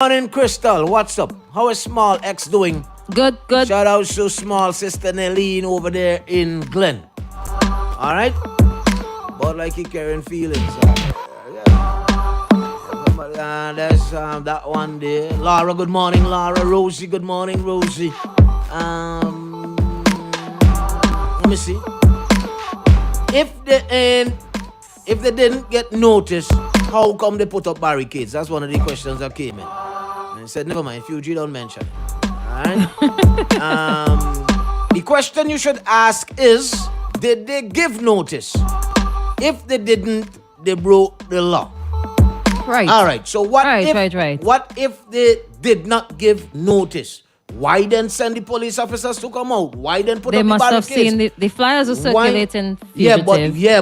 Morning, Crystal. What's up? How is Small X doing? Good, good. Shout out to Small Sister Nelline over there in Glen. All right? But like he carrying feelings. There's that one there. Laura, good morning, Laura. Rosie, good morning, Rosie. Let me see. If they didn't get noticed, how come they put up barricades? That's one of the questions that came in. And I said, never mind, Fuji don't mention it. Alright? The question you should ask is, did they give notice? If they didn't, they broke the law. Right. Alright, so what if they did not give notice? Why then send the police officers to come out? Why then put they up the must barricades? have seen the flyers are circulating fugitive.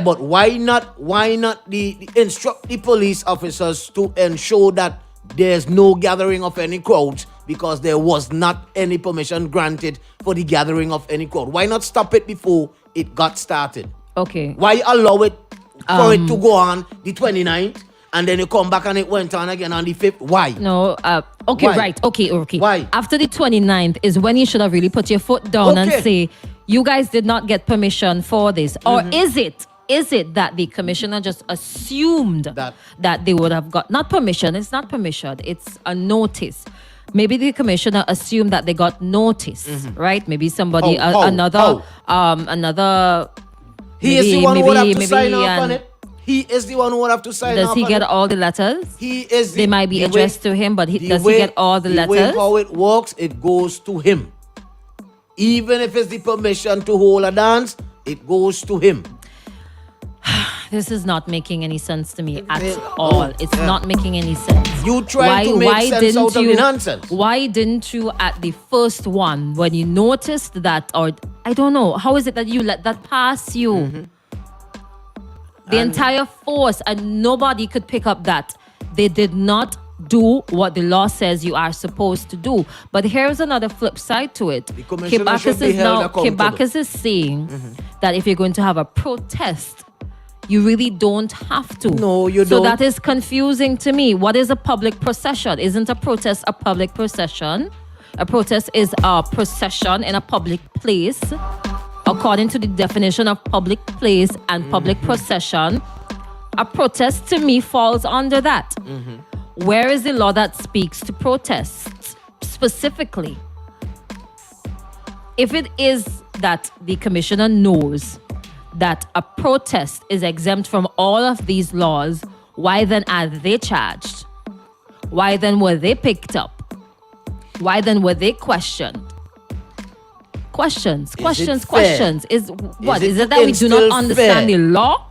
But why not the instruct the police officers to ensure that there's no gathering of any crowds because there was not any permission granted for the gathering of any crowd? Why not stop it before it got started? Okay. Why allow it for it to go on the 29th? And then you come back and it went on again on the 5th. Why? No, okay, Why? right. Okay. Why? After the 29th is when you should have really put your foot down and say, you guys did not get permission for this. Or is it that the commissioner just assumed that they would have got, not permission, it's not permission, it's a notice. Maybe the commissioner assumed that they got notice, right? Maybe somebody, another. He is the one who would have to sign off on it. He is the one who would have to sign off. Does he get all the letters? He is. They might be addressed to him, but does he get all the letters? The way how it works, it goes to him. Even if it's the permission to hold a dance, it goes to him. This is not making any sense to me at all. It's not making any sense. You try to make sense out of the nonsense. Why didn't you at the first one, when you noticed that, or I don't know, how is it that you let that pass you? The entire force, and nobody could pick up that. They did not do what the law says you are supposed to do. But here's another flip side to it. Kibakis is saying that if you're going to have a protest, you really don't have to. No, you don't. So that is confusing to me. What is a public procession? Isn't a protest a public procession? A protest is a procession in a public place. According to the definition of public place and public procession, a protest to me falls under that. Where is the law that speaks to protests specifically? If it is that the commissioner knows that a protest is exempt from all of these laws, why then are they charged? Why then were they picked up? Why then were they questioned? Questions. Is it that we do not understand the law?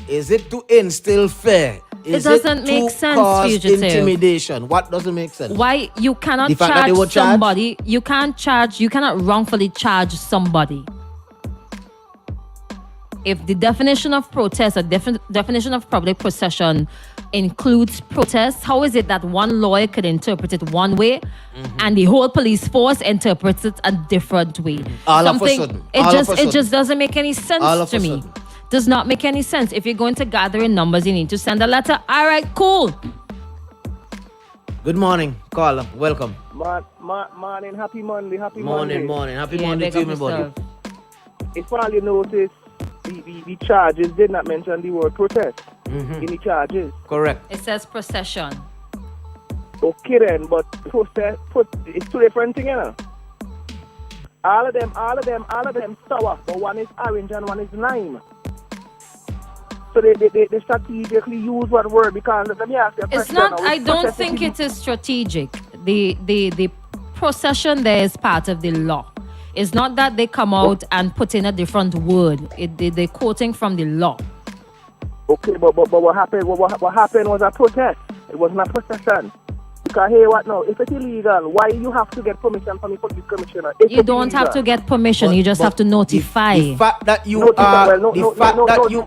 Is it to instill fear? It doesn't make sense, fugitive. Intimidation. What doesn't make sense? Why you cannot charge somebody? You cannot wrongfully charge somebody. If the definition of protest or definition of public procession includes protest, how is it that one lawyer could interpret it one way and the whole police force interprets it a different way? It just doesn't make any sense to me. Does not make any sense. If you're going to gather in numbers, you need to send a letter. All right, cool. Good morning, caller. Welcome. Morning, happy Monday. Happy Monday to you, my buddy. If all you notice, the charges did not mention the word protest in the charges. Correct. It says procession. Okay then, but protest, it's two different things, you know. All of them sour, but one is orange and one is lime. So they strategically use one word because let me ask you a question. It's not. I don't think it is strategic. The procession there is part of the law. It's not that they come out and put in a different word. They're quoting from the law. Okay, but what happened? What happened was a protest. It was not a procession. Because hey, what now? If it's illegal, why you have to get permission from the police commissioner? You don't have to get permission. You just have to notify. The fact that you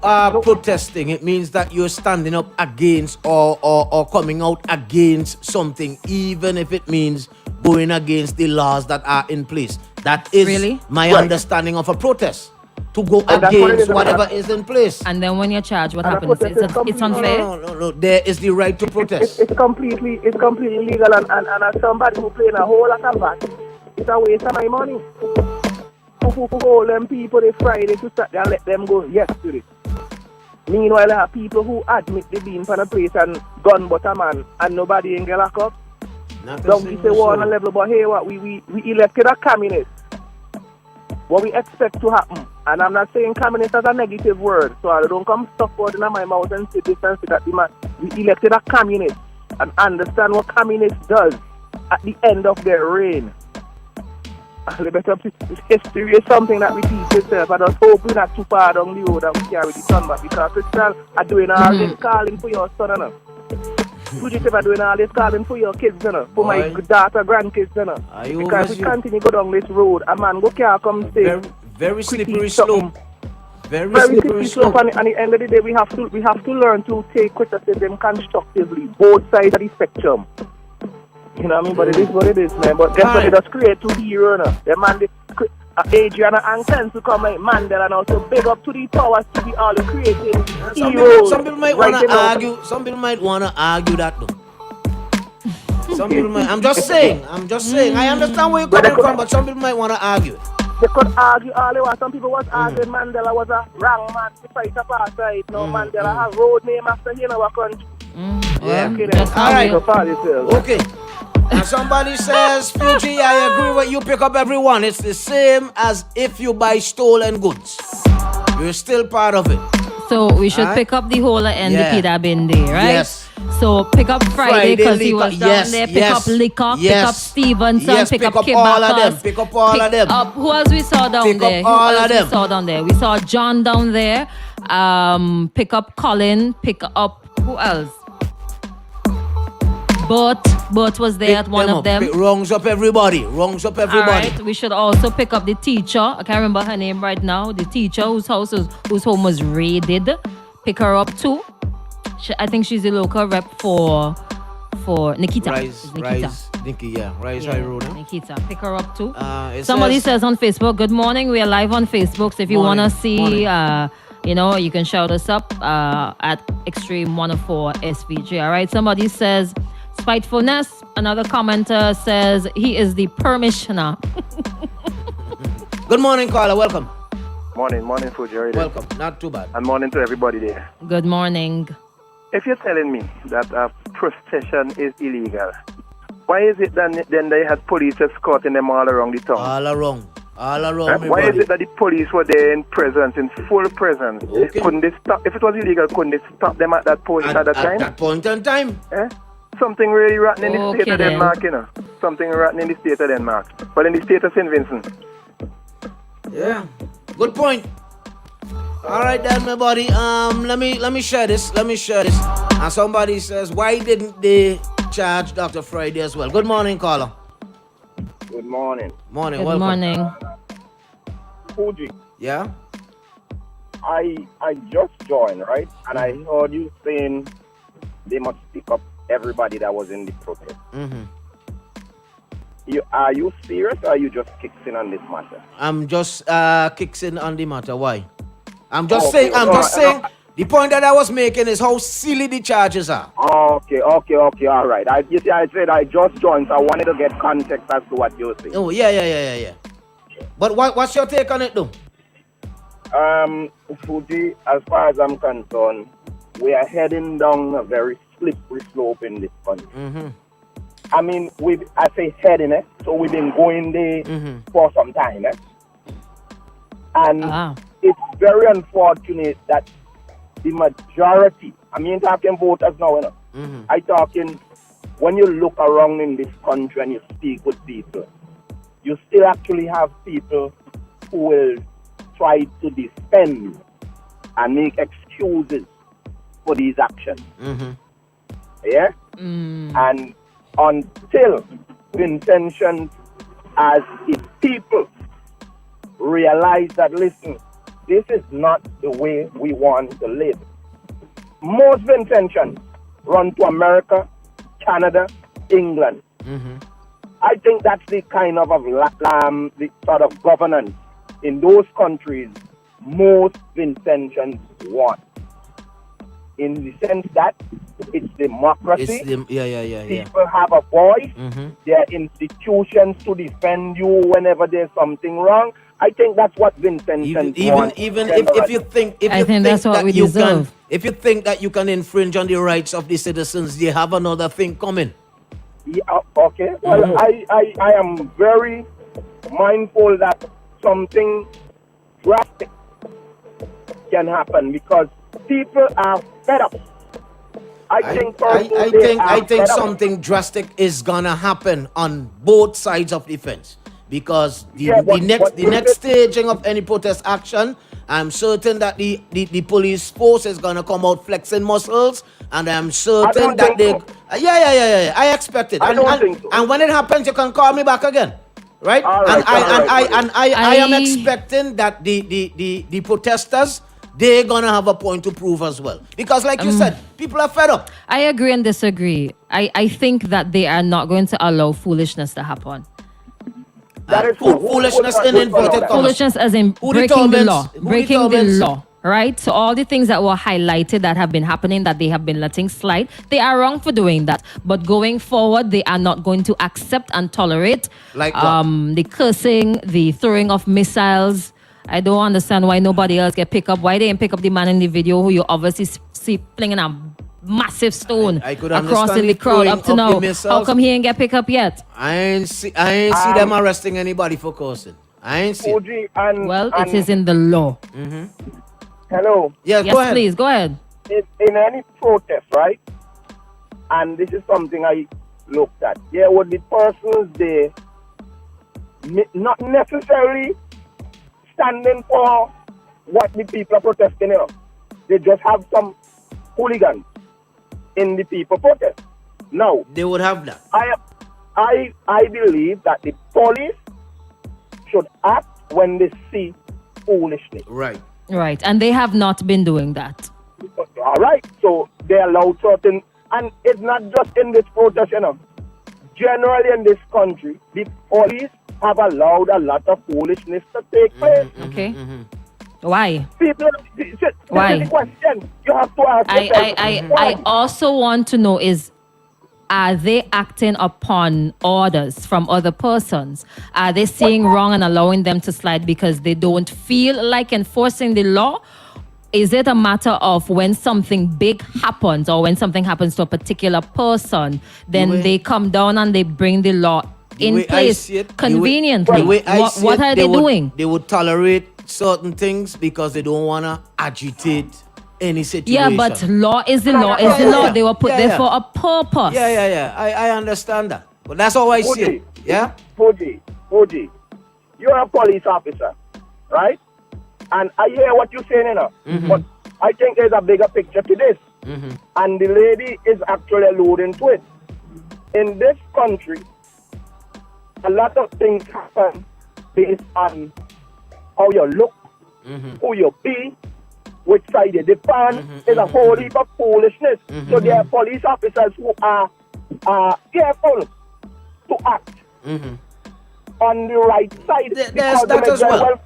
are protesting, it means that you're standing up against or coming out against something, even if it means going against the laws that are in place. That is my understanding of a protest. to go And that's what it against is, whatever is in place. And then when you're charged, what And a happens? protest is It's completely- unfair. No. There is the right to protest. It's completely legal, and as somebody who playing a whole lot of that, it's a waste of my money. Who hold them people they Friday to start and let them go yesterday. Meanwhile, I have people who admit they been from a place and gun but a man and nobody ain't get locked up. Not a Don't we say single war on a soul. level, but hey, what we elected a communist. What we expect to happen, and I'm not saying communist as a negative word, so I don't come stuck word in my mouth and say this and say that. We elected a communist and understand what communist does at the end of their reign. History is something that repeats itself. I just hope we're not too far down the road that we carry the son back, because Christian are doing all this calling for your son, Fugitive are doing all this calling for your kids, for my Boy. daughter, grandkids, Are you because we overdue? continue go down this road, a man go can't come say Very slippery critique slope. something. Very Very slippery slippery slope, slope. and at the end of the day, we have to learn to take criticism constructively, both sides of the spectrum. You know what I mean? But it is what it is, man. But guess what? They just create two heroes, The man, Adrianna and Kenson come like Mandela now. So big up to the powers to be all the creating heroes. Some people might right want to now. argue. Some people might want to argue that though. Some people might. I'm just saying. I understand where you're coming from, but some people might want to argue. They could argue all they want. Some people was arguing Mandela was a wrong man to fight apartheid. No, Mandela has road name after him in our country. Yeah. Okay, then. That's All right. Go for yourself. Okay. And somebody says, Fuji, I agree with you. Pick up everyone. It's the same as if you buy stolen goods. You're still part of it. So we should Alright. pick up the whole NDP Yeah. that been there, right? Yes. So pick up Friday because he liquor. was down Yes, there. Pick yes, up Liquor, pick yes. up Stevenson, Yes, pick up all of them. Kibakos. Pick up all of them. Up, who else we saw down Pick up there? all Who of else them. we saw down there? We saw John down there. Pick up Colin. Pick up who else? Bert was there at one of them. Wrongs up everybody. Wrongs up All everybody. right, we should also pick up the teacher. I can't remember her name right now. The teacher whose home was raided. Pick her up too. I think she's the local rep for Nikita. Rise, It's Nikita. Rise Yeah, High Road. Huh? Nikita. Pick her up too. It Somebody says on Facebook, good morning. We are live on Facebook. So if you want Morning, to see, morning. you can shout us up at Extreme 104 SVG. All right. Somebody says, spitefulness. Another commenter says, he is the permissioner. Good morning, caller. Welcome. Morning, Fuji. Welcome. Not too bad. And morning to everybody there. Good morning. If you're telling me that procession is illegal, why is it then they had police escorting them all around the town? All around. Why is it that the police were there in presence, in full presence? Okay. Couldn't they stop? If it was illegal, couldn't they stop them at that point at that time? At that point in time. Eh? Something really rotten in the state Okay, of then. Denmark, Something rotten in the state of Denmark. But in the state of St. Vincent. Yeah. Good point. All right then, my buddy. Let me share this. And somebody says, why didn't they charge Dr. Friday as well? Good morning, caller. Good morning. Morning. Good Welcome. morning. Fuji, Yeah. I just joined, right? And I heard you saying they must pick up everybody that was in the protest. Mm-hmm. Are you serious, or are you just kicking on this matter? I'm just kicking on the matter. Why? I'm just Okay, saying. The point that I was making is how silly the charges are. Okay, all right. I said I just joined, so I wanted to get context as to what you're saying. Oh yeah. But what's your take on it, though? Fuji, as far as I'm concerned, we are heading down a very slippery slope in this country. Mm-hmm. I mean, I say heading it, so we've been going there for some time, And it's very unfortunate that the majority, I mean, talking voters now, I talking, when you look around in this country and you speak with people, you still actually have people who will try to defend and make excuses for these actions. Mm-hmm. Yeah? And until intentions as the people realize that, listen, this is not the way we want to live. Most intentions run to America, Canada, England. Mm-hmm. I think that's the kind of the sort of governance in those countries most Vincentians want. In the sense that it's democracy. People have a voice. There are institutions to defend you whenever there's something wrong. I think that's what Vincentians want. Even if you think that's what we deserve. If you think that you can infringe on the rights of the citizens, they have another thing coming. Yeah, okay. Well, I am very mindful that something drastic can happen because people are fed up. I think something drastic is gonna happen on both sides of the fence because the next staging of any protest action, I'm certain that the police force is gonna come out flexing muscles, and I'm certain that they I expect it. And when it happens, you can call me back again. Right? I am expecting that the protesters, they're gonna have a point to prove as well. Because like you said, people are fed up. I agree and disagree. I think that they are not going to allow foolishness to happen. That is foolishness in inverted commas. Foolishness as in breaking the law. Breaking the law. Right? So all the things that were highlighted that have been happening that they have been letting slide, they are wrong for doing that. But going forward, they are not going to accept and tolerate the cursing, the throwing of missiles. I don't understand why nobody else get pick up. Why they didn't pick up the man in the video who you obviously see flinging a massive stone I could across in the crowd up to now. How come he ain't get pick up yet? I ain't see them arresting anybody for cursing. I ain't see. It is in the law. Hello. Yes, go ahead. Please, go ahead. In any protest, right? And this is something I looked at. There would be persons there not necessarily standing for what the people are protesting. They just have some hooligans in the people protest. Now, they would have that. I believe that the police should act when they see foolishness. Right, and they have not been doing that. All right, so they allow certain, and it's not just in this protest, Generally in this country, the police have allowed a lot of foolishness to take place. Okay. Why? People, why? The question you have to ask yourself. I also want to know is, are they acting upon orders from other persons? Are they seeing wrong and allowing them to slide because they don't feel like enforcing the law? Is it a matter of when something big happens or when something happens to a particular person, then they come down and they bring the law in place conveniently? What are they doing? They would tolerate certain things because they don't want to agitate any situation. Yeah, but law is the law is the law. They were put there for a purpose. I understand that. But that's how I see it. Yeah? OG, you're a police officer, right? And I hear what you're saying, but I think there's a bigger picture to this. And the lady is actually alluding to it. In this country, a lot of things happen based on how you look, who you be, which side you depend. There's a whole heap of foolishness. So there are police officers who are careful to act on the right side. There's that as well.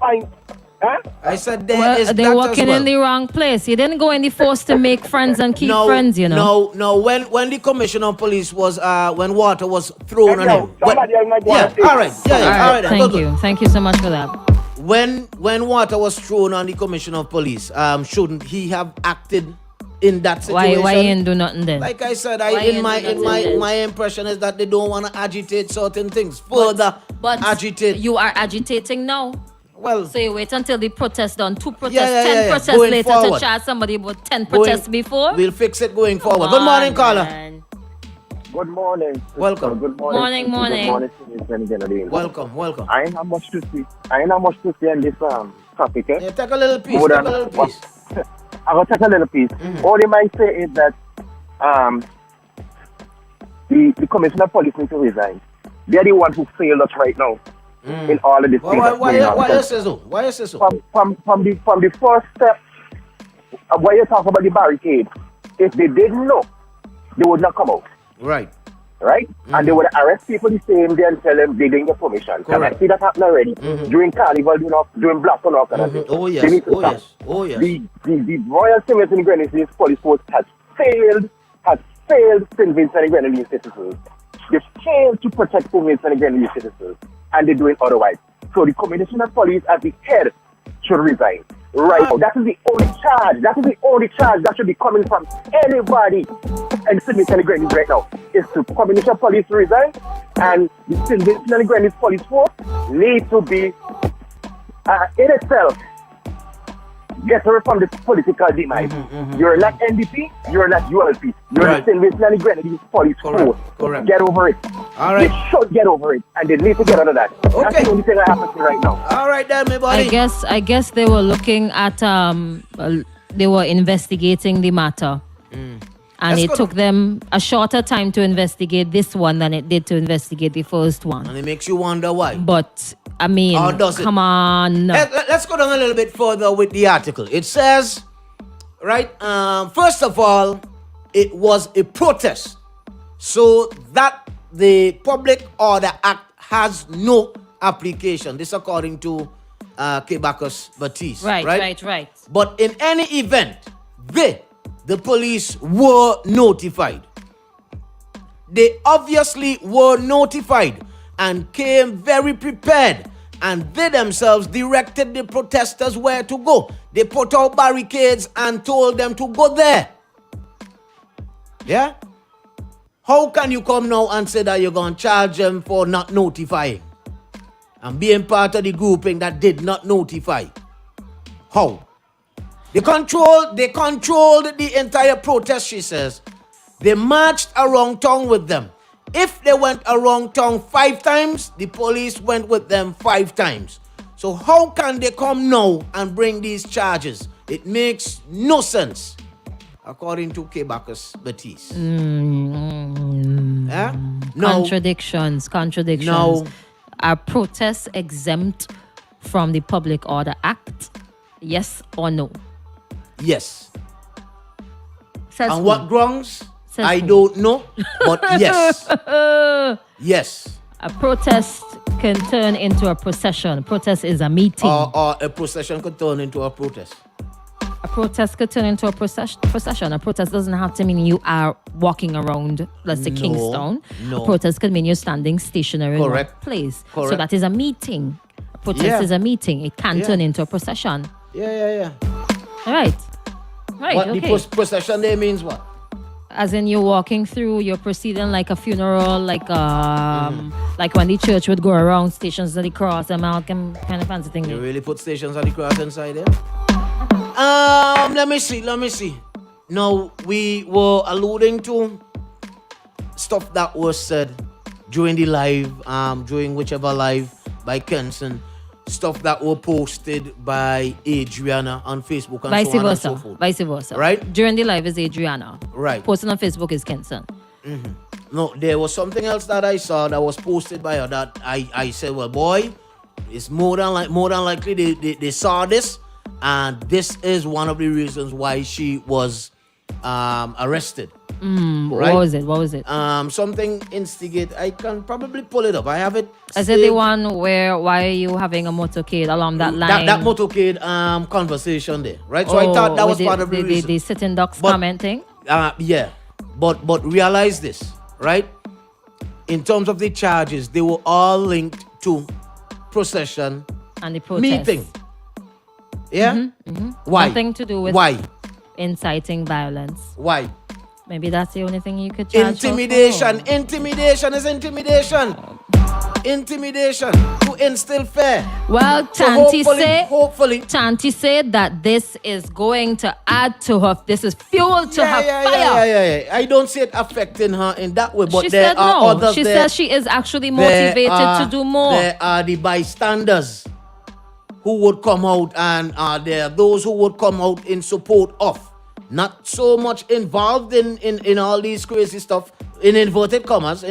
I said they're working in the wrong place. You didn't go in the force to make friends and keep friends, No. When the commissioner of police was when water was thrown on him. All right. Thank you so much for that. When water was thrown on the commissioner of police, shouldn't he have acted in that situation? Why he didn't do nothing then? Like I said, my impression is that they don't want to agitate certain things further. But agitate. You are agitating now. Well, so you wait until the protest done. 2 protests, 10 protests going later forward. to charge somebody about 10 protests before. We'll fix it going forward. Good morning, caller. Good morning. Welcome. Good morning. Morning. Welcome. I ain't have much to say. On this topic. Yeah, take a little piece. I will take a little piece. All I might say is that the commissioner of police needs to resign. They're the ones who failed us right now. In all of this things. Why you say so? From the first step, when you talk about the barricade, if they didn't know, they would not come out. Right. right? And they would arrest people the same day and tell them they didn't get permission. And I Correct. see that happen already. During Carnival, doing Black and all kind of things. Oh They yes, need to oh stop. yes, oh yes. The Royal St. Vincent and Grenadines Police Force has failed St. Vincent and Grenadines citizens. They failed to protect St. Vincent and Grenadines citizens, and they're doing otherwise. So the combination of police at the head should resign. Right now. That is the only charge. That is the only charge that should be coming from anybody in St. Vincent and Grenadines right now. Is to combination of police to resign, and the St. Vincent and Grenadines Police Force need to be in itself get away from the political demise. You're not NDP, you're not ULP. You're Right. the St. Vincent and Grenadines Police Force. Correct. Get over it. All right. They should get over it, and they need to get out of that. That's Okay. the only thing I have to say right now. All right then, my buddy. I guess they were looking at they were investigating the matter. And That's it good. took them a shorter time to investigate this one than it did to investigate the first one. And it makes you wonder why. But I mean, Or does it? come on. Let's go down a little bit further with the article. It says, right, first of all, it was a protest. So that the Public Order Act has no application. This according to Bacchus Batiste. Right. But in any event, the police were notified. They obviously were notified and came very prepared, and they themselves directed the protesters where to go. They put out barricades and told them to go there. Yeah? How can you come now and say that you're going to charge them for not notifying and being part of the grouping that did not notify? How? They controlled the entire protest, she says. They marched around town with them. If they went around town 5 times, the police went with them 5 times. So how can they come now and bring these charges? It makes no sense, according to Bacchus Batiste. Yeah? No. Contradictions. No. Are protests exempt from the Public Order Act? Yes or no? Yes. Says On who? what grounds? Says I who? don't know, but yes. Yes. A protest can turn into a procession. Protest is a meeting. Or a procession could turn into a protest. A protest could turn into a procession. A protest doesn't have to mean you are walking around, let's say, No, Kingston. no. A protest could mean you're standing stationary in one Correct. place. So Correct. that is a meeting. A protest Yeah. is a meeting. It can Yeah. turn into a procession. Yeah. All right. Right, What okay. the procession there means what? As in you're walking through, you're proceeding like a funeral, like when the church would go around stations of the cross and all kind of fancy thing. You really put stations on the cross inside there? Let me see. Now, we were alluding to stuff that was said during the live, during whichever live by Kenson, stuff that were posted by Adrianna on Facebook and Vice so on and versa. so forth. Vice versa. Right? During the live is Adrianna. Right. Posting on Facebook is Kenson. No, there was something else that I saw that was posted by her that I said, well, boy, it's more than likely they saw this, and this is one of the reasons why she was arrested. Right? What was it? Something instigate. I can probably pull it up. I have it. Is it the saved. one why are you having a motorcade along that line? That motorcade conversation there, right? So I thought that was with part of the reason. the sitting ducks But- commenting. Yeah, but realize this, right? In terms of the charges, they were all linked to procession And the protest. meeting. Yeah. Why? Nothing to do with Why? inciting violence. Why? Maybe that's the only thing you could charge Intimidation. her for. Intimidation is intimidation. Intimidation to instill fear. Well, So hopefully, Tanti said that this is going to add to her. This is fuel to her fire. yeah. I don't see it affecting her in that way, but She there said are no. others She there. says she is actually There motivated are- to do more. There are the bystanders who would come out, and there are those who would come out in support of. Not so much involved in all these crazy stuff, in inverted commas,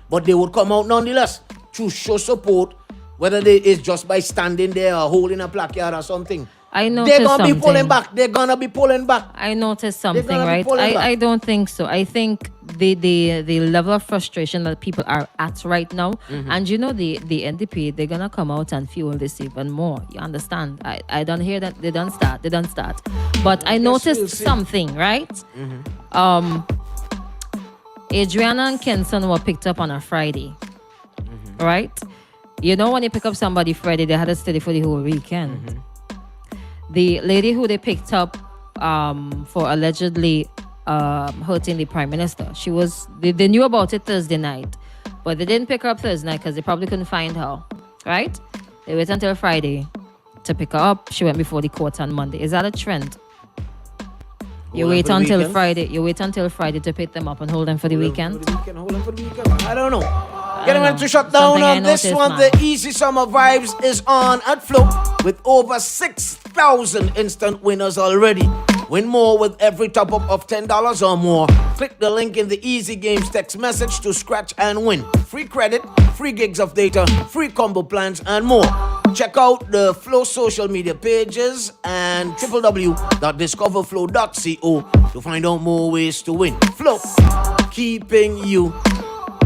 but they would come out nonetheless to show support, whether it's just by standing there or holding a placard or something. I noticed They're gonna something. be pulling back. They're gonna be pulling back. I noticed something, gonna be right? pulling back. I don't think so. I think the level of frustration that people are at right now, and the NDP, they're gonna come out and fuel this even more. You understand? I don't hear that they don't start. But I noticed we'll see. something, right? Adrianna and Kenson were picked up on a Friday, right? You know, when you pick up somebody Friday, they had to stay for the whole weekend. The lady who they picked up for allegedly hurting the Prime Minister, they knew about it Thursday night, but they didn't pick her up Thursday night because they probably couldn't find her, right? They waited until Friday to pick her up. She went before the court on Monday. Is that a trend? You wait until Friday. You wait until Friday to pick them up and hold them for the weekend. Hold them for the weekend. I don't know. Getting ready to shut down on this one. Man. The Easy Summer Vibes is on at Flow with over 6,000 instant winners already. Win more with every top up of $10 or more. Click the link in the Easy Games text message to scratch and win. Free credit, free gigs of data, free combo plans, and more. Check out the Flow social media pages and www.discoverflow.co to find out more ways to win. Flow, keeping you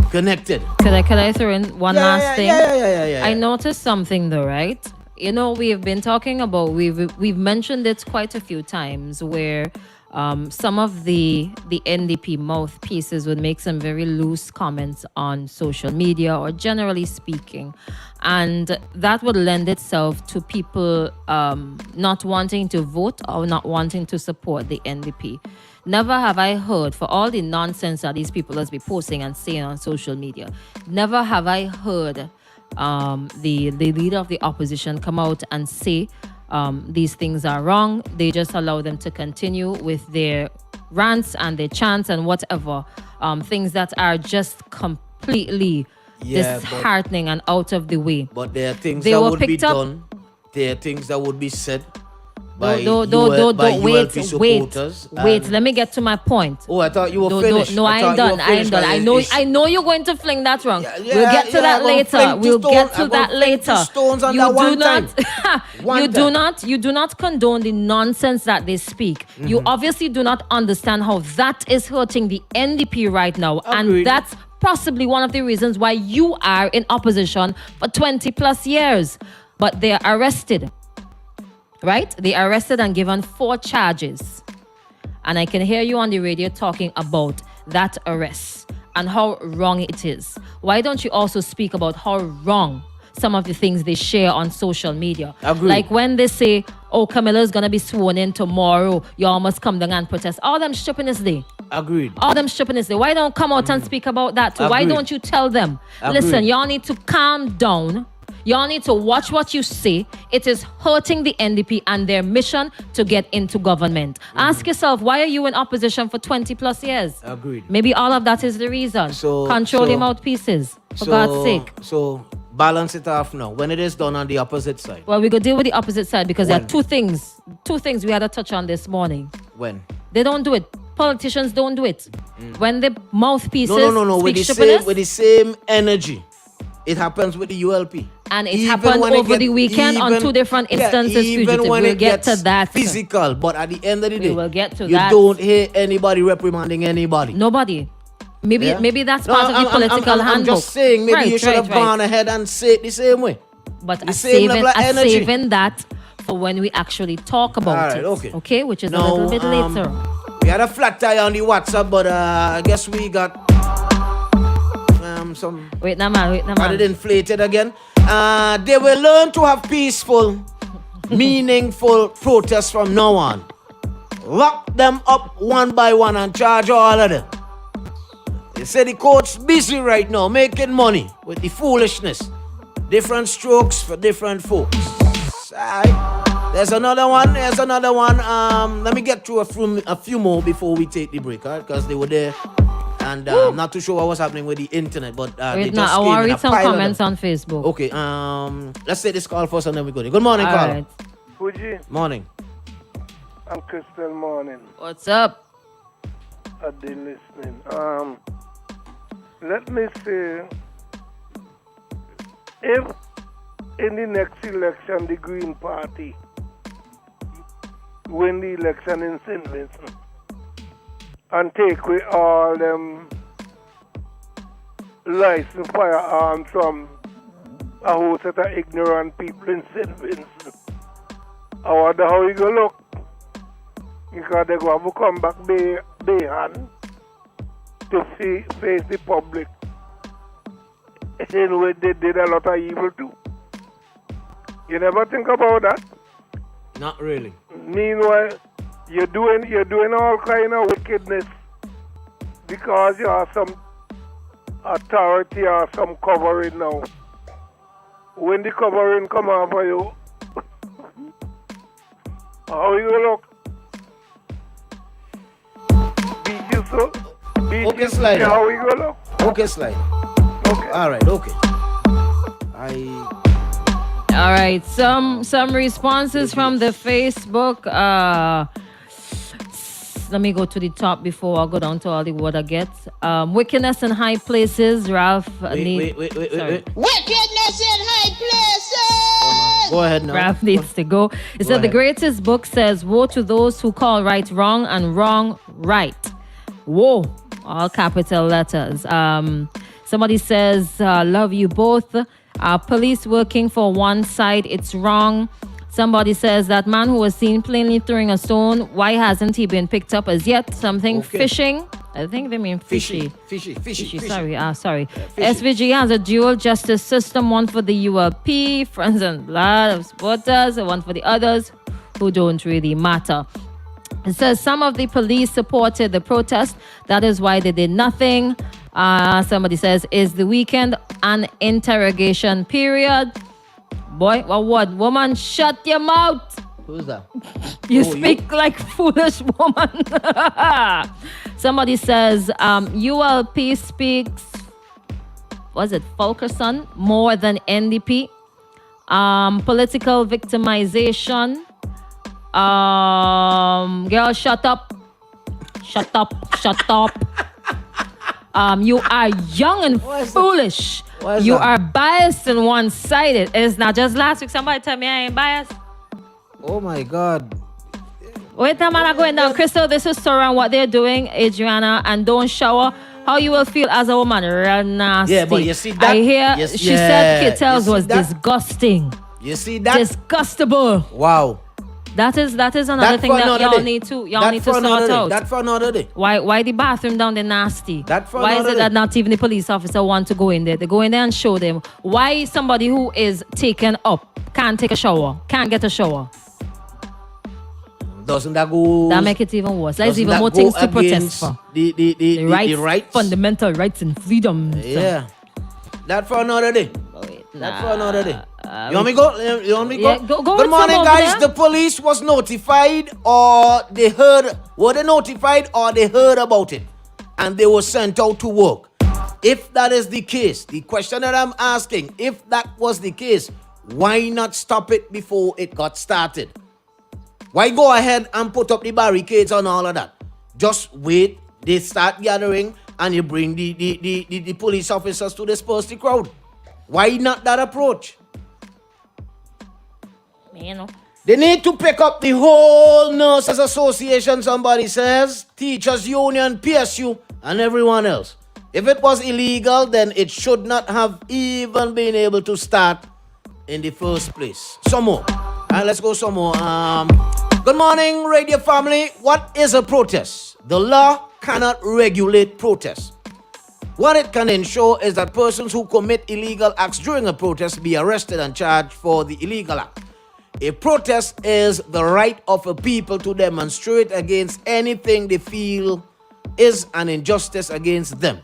connected. Could I throw in one last thing? Yeah. I noticed something though, right? You know, we've been talking about, we've mentioned it quite a few times where some of the NDP mouthpieces would make some very loose comments on social media or generally speaking. And that would lend itself to people not wanting to vote or not wanting to support the NDP. Never have I heard, for all the nonsense that these people must be posting and saying on social media, never have I heard the leader of the opposition come out and say these things are wrong. They just allow them to continue with their rants and their chants and whatever, things that are just completely disheartening and out of the way. But there are things that would be done. There are things that would be said by ULP supporters. Wait, let me get to my point. Oh, I thought you were finished. No, I ain't done. I know you're going to fling that wrong. We'll get to that later. You do not condone the nonsense that they speak. You obviously do not understand how that is hurting the NDP right now. Agreed. And that's possibly one of the reasons why you are in opposition for 20 plus years. But they are arrested. Right? They are arrested and given 4 charges. And I can hear you on the radio talking about that arrest and how wrong it is. Why don't you also speak about how wrong some of the things they share on social media? Agreed. Like when they say, oh, Camilla's going to be sworn in tomorrow, y'all must come down and protest. All them stupidness day. Agreed. All them stupidness day. Why don't come out and speak about that too? Agreed. Why don't you tell them, listen, y'all need to calm down. Y'all need to watch what you say. It is hurting the NDP and their mission to get into government. Ask yourself, why are you in opposition for 20 plus years? Agreed. Maybe all of that is the reason. Control your mouthpieces, for God's sake. So balance it off now. When it is done on the opposite side. Well, we go deal with the opposite side because there are two things we had to touch on this morning. When? They don't do it. Politicians don't do it. When the mouthpieces No. speak With the same energy. It happens with the ULP. And it happened over the weekend on 2 different instances. Even when we'll it get gets to that. physical, but at the end of the day, We will get to you that. don't hear anybody reprimanding anybody. Nobody. Maybe that's part of the political handbook. I'm just saying, maybe you should have gone ahead and say it the same way. But The same level of energy. saving that for when we actually talk about it. Okay, which is a little bit later. We had a flat tire on the WhatsApp, but I guess we got some. Wait, no man. Got it inflated again. They will learn to have peaceful, meaningful protests from now on. Lock them up one by one and charge all of them. They say the court's busy right now making money with the foolishness. Different strokes for different folks. Alright. There's another one. Let me get through a few more before we take the break, alright? Because they were there. And I'm not too sure what was happening with the internet, but they just I want to came in read some comments on Facebook. Okay, let's take this call first and then we go. Good morning, caller. Right. Fuji, Morning. I'm Crystal Morning. What's up? I've been listening. Let me say, if in the next election the Green Party win the election in St. Vincent and take away all them licensed firearms from a whole set of ignorant people in St. Vincent. I wonder how you go look. Because they go have to come back day hand to face the public. In which they did a lot of evil too. You never think about that? Not really. Meanwhile, you're doing all kind of wickedness because you have some authority or some covering now. When the covering come out for you, how you look? Beat you so? Beat Okay, you slide. how you look? Okay, slide. Okay. All right, okay. All right, some responses from the Facebook. Let me go to the top before I go down to all the what I get. Wickedness in high places. Ralph. Wait. Wickedness in high places. Go ahead now. Ralph needs to go. It said the greatest book says, "Woe to those who call right wrong and wrong right." Woe, all capital letters. Somebody says, "Love you both." Police working for one side, it's wrong. Somebody says that man who was seen plainly throwing a stone, why hasn't he been picked up as yet? Something fishing. I think they mean fishy. Fishy. Sorry. SVG has a dual justice system, one for the ULP, friends and blood of supporters, and one for the others who don't really matter. It says some of the police supported the protest. That is why they did nothing. Somebody says, is the weekend an interrogation period? Boy, what? Woman, shut your mouth. Who's that? You speak like foolish woman. Somebody says, ULP speaks, was it Fulkerson, more than NDP. Political victimization. Girl, shut up. You are young and foolish. You are biased and one-sided. It's not just last week. Somebody tell me I ain't biased. Oh my God. Wait a minute, going down. Crystal, this is Sora and what they're doing, Adrianna, and don't shower. How you will feel as a woman? Real nasty. Yeah, but you see that? I hear she said Kittels You see was that? disgusting. You see that? Disgustable. Wow. That is another thing that y'all need to sort out. That for another day. Why the bathroom down there nasty? That for Why is another it that day. not even the police officer want to go in there? They go in there and show them. Why somebody who is taken up can't take a shower, can't get a shower? Doesn't that go? That make it even worse. There's doesn't even that more go things to protest against for. The rights, rights? fundamental rights and freedoms. Yeah. That for another day. That for another day. You want me go? You want me go? Yeah, go Good with morning, some over guys. there. The police was notified, or they heard. Were they notified, or they heard about it, and they were sent out to work? If that is the case, the question that I'm asking, if that was the case, why not stop it before it got started? Why go ahead and put up the barricades and all of that? Just wait. They start gathering, and you bring the police officers to disperse the crowd. Why not that approach? You know. They need to pick up the whole Nurses Association, somebody says, Teachers Union, PSU, and everyone else. If it was illegal, then it should not have even been able to start in the first place. Some more. Let's go some more. Good morning, radio family. What is a protest? The law cannot regulate protests. What it can ensure is that persons who commit illegal acts during a protest be arrested and charged for the illegal act. A protest is the right of a people to demonstrate against anything they feel is an injustice against them.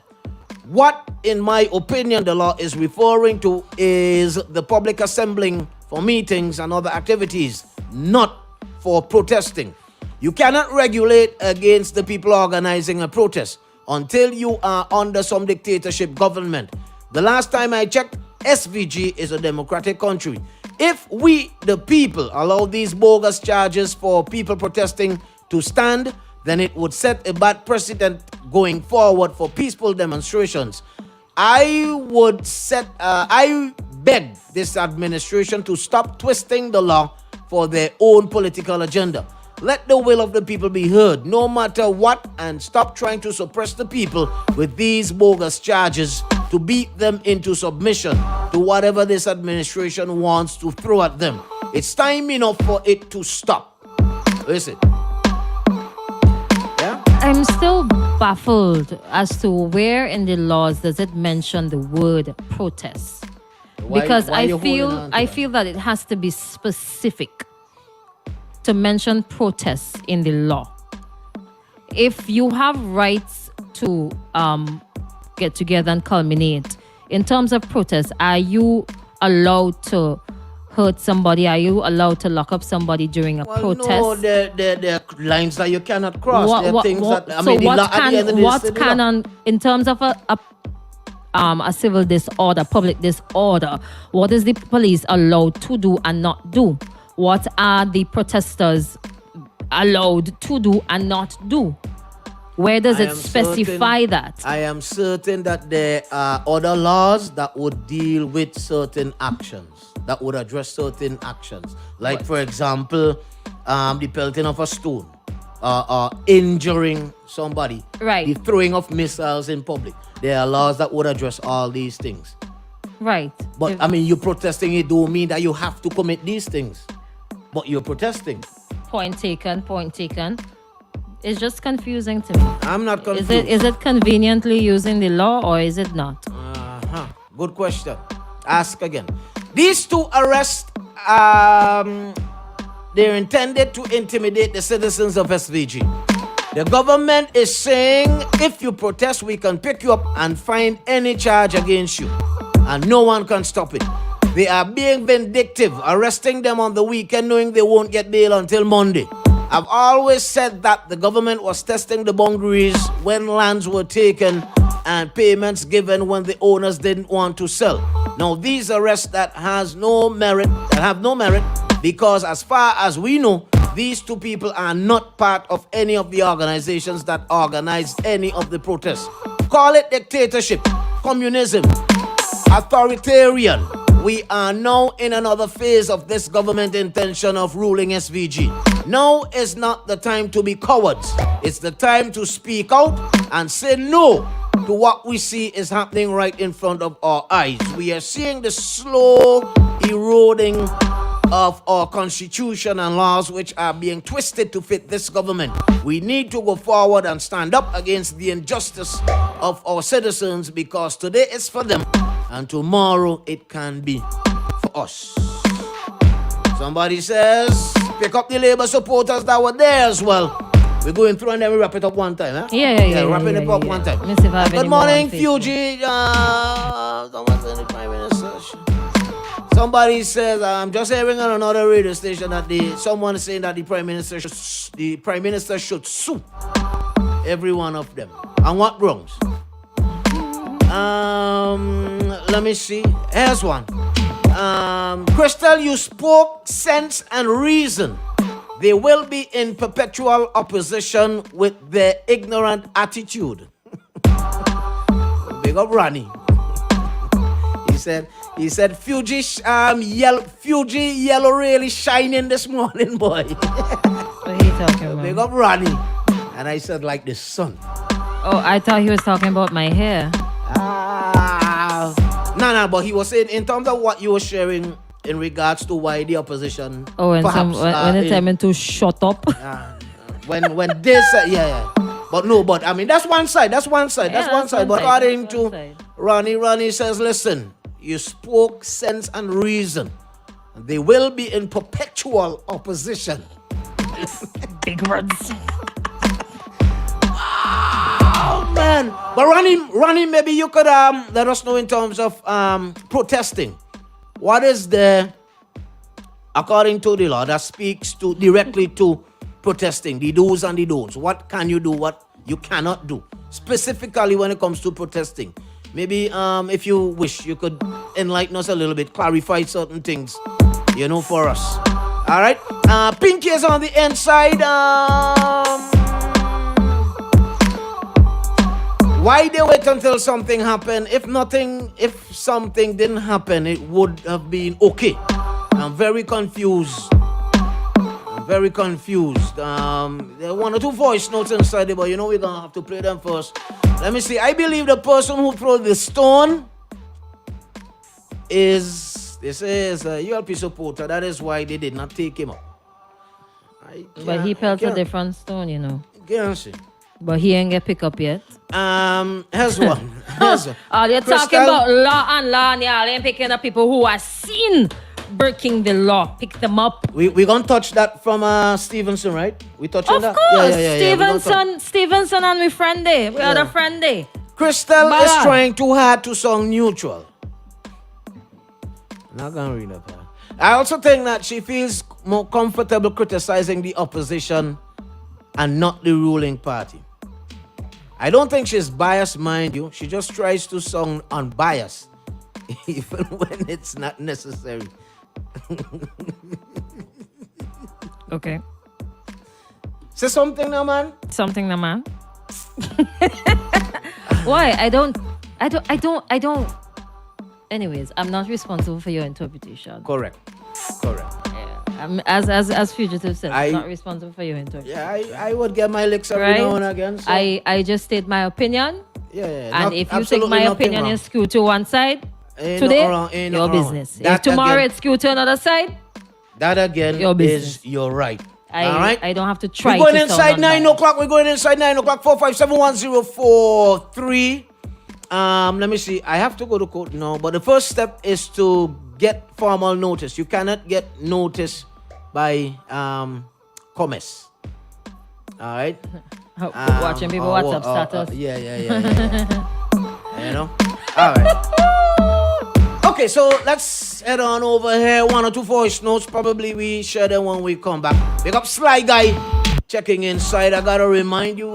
What, in my opinion, the law is referring to is the public assembling for meetings and other activities, not for protesting. You cannot regulate against the people organizing a protest until you are under some dictatorship government. The last time I checked, SVG is a democratic country. If we, the people, allow these bogus charges for people protesting to stand, then it would set a bad precedent going forward for peaceful demonstrations. I beg this administration to stop twisting the law for their own political agenda. Let the will of the people be heard, no matter what, and stop trying to suppress the people with these bogus charges to beat them into submission to whatever this administration wants to throw at them. It's time enough for it to stop. Listen. Yeah? I'm still baffled as to where in the laws does it mention the word protest. Because why you holding on to I that? feel that it has to be specific to mention protests in the law. If you have rights to get together and culminate, in terms of protest, are you allowed to hurt somebody? Are you allowed to lock up somebody during a protest? No, there are lines that you cannot cross. There are things that in terms of a civil disorder, public disorder, what is the police allowed to do and not do? What are the protesters allowed to do and not do? Where does it specify that? I am certain that there are other laws that would deal with certain actions, that would address certain actions. Like, for example, the pelting of a stone, injuring somebody, Right. the throwing of missiles in public. There are laws that would address all these things. Right. But, you protesting, it don't mean that you have to commit these things. But you're protesting. Point taken. It's just confusing to me. I'm not confused. Is it conveniently using the law or is it not? Good question. Ask again. These two arrests, they're intended to intimidate the citizens of SVG. The government is saying, if you protest, we can pick you up and find any charge against you. And no one can stop it. They are being vindictive, arresting them on the weekend, knowing they won't get bail until Monday. I've always said that the government was testing the boundaries when lands were taken and payments given when the owners didn't want to sell. Now, these arrests that have no merit, because as far as we know, these two people are not part of any of the organizations that organized any of the protests. Call it dictatorship, communism, authoritarian. We are now in another phase of this government intention of ruling SVG. Now is not the time to be cowards. It's the time to speak out and say no to what we see is happening right in front of our eyes. We are seeing the slow eroding of our constitution and laws which are being twisted to fit this government. We need to go forward and stand up against the injustice of our citizens, because today is for them and tomorrow it can be for us. Somebody says, pick up the Labour supporters that were there as well. We're going through and then we wrap it up one time, huh? Yeah. Wrapping it up one time. Let me see if I have Good any more morning, on Facebook. Fuji. Someone's in the Prime Minister. Somebody says, I'm just hearing on another radio station that someone is saying that the Prime Minister should sue every one of them. On what grounds? Let me see. Here's one. Crystal, you spoke sense and reason. They will be in perpetual opposition with their ignorant attitude. Big up Ronnie. He said Fuji yellow really shining this morning, boy. What are you talking about? Big up Ronnie. And I said like the sun. Oh, I thought he was talking about my hair. No, but he was saying in terms of what you were sharing in regards to why the opposition. Oh, and perhaps, when they tell me to shut up. when they said, yeah. But I mean, that's one side. That's one side. But according to Ronnie says, listen, you spoke sense and reason. They will be in perpetual opposition. Big words. Oh, man. But Ronnie, maybe you could let us know in terms of protesting. What is according to the law, that speaks directly to protesting, the do's and the don'ts? What can you do, what you cannot do, specifically when it comes to protesting? Maybe if you wish, you could enlighten us a little bit, clarify certain things, for us. All right? Pinky is on the inside. Why they wait until something happened? If something didn't happen, it would have been okay. I'm very confused. very confused. There are one or two voice notes inside there, but you know we're gonna have to play them first. Let me see. I believe the person who threw the stone is a ULP supporter. That is why they did not take him up. But he felt a different stone, you know. Kenson. But he ain't get picked up yet. Here's one. Here's one. All you're talking about law and y'all ain't picking up people who are seen breaking the law. Pick them up. We gonna touch that from Stevenson, right? We touch on that? Of course. Yeah. Stevenson and we friend day. We are the friend day. Crystal is trying too hard to sound neutral. I'm not gonna read that part. I also think that she feels more comfortable criticizing the opposition and not the ruling party. I don't think she's biased, mind you. She just tries to sound unbiased, even when it's not necessary. Okay. Say something now, man. Something now, man. Why? I don't. Anyways, I'm not responsible for your interpretation. Correct. Yeah. As Fugitive said, I'm not responsible for your interpretation. Yeah, I would get my licks every now and again. So. I just state my opinion. Yeah. And if you think my opinion is skewed to one side today, your business. If tomorrow it's skewed to another side, that again your business. is your right. All right? I don't have to try. We're going inside 9 o'clock. We're going inside 9 o'clock. 4571043. Let me see. I have to go to court now, but the first step is to get formal notice. You cannot get notice by comments. All right. Watching people WhatsApp status. Yeah. You know. All right. Okay, so let's head on over here. One or two voice notes. Probably we share them when we come back. Big up Sly Guy. Checking inside. I gotta remind you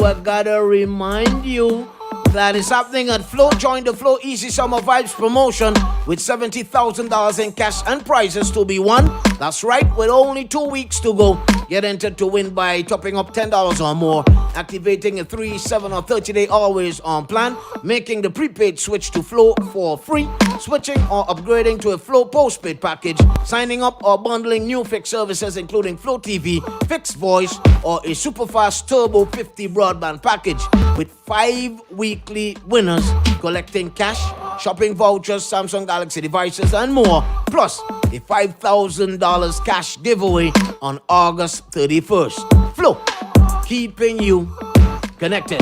that is happening at Flow. Join the Flow Easy Summer Vibes promotion with $70,000 in cash and prizes to be won. That's right, with only 2 weeks to go. Get entered to win by topping up $10 or more, activating a 3, 7 or 30-day always on plan, making the prepaid switch to Flow for free, switching or upgrading to a Flow postpaid package, signing up or bundling new fixed services including Flow TV, fixed voice, or a super fast Turbo 50 broadband package with 5 weekly winners collecting cash, shopping vouchers, Samsung Galaxy devices, and more, plus a $5,000 cash giveaway on August 31st. Flow, keeping you connected.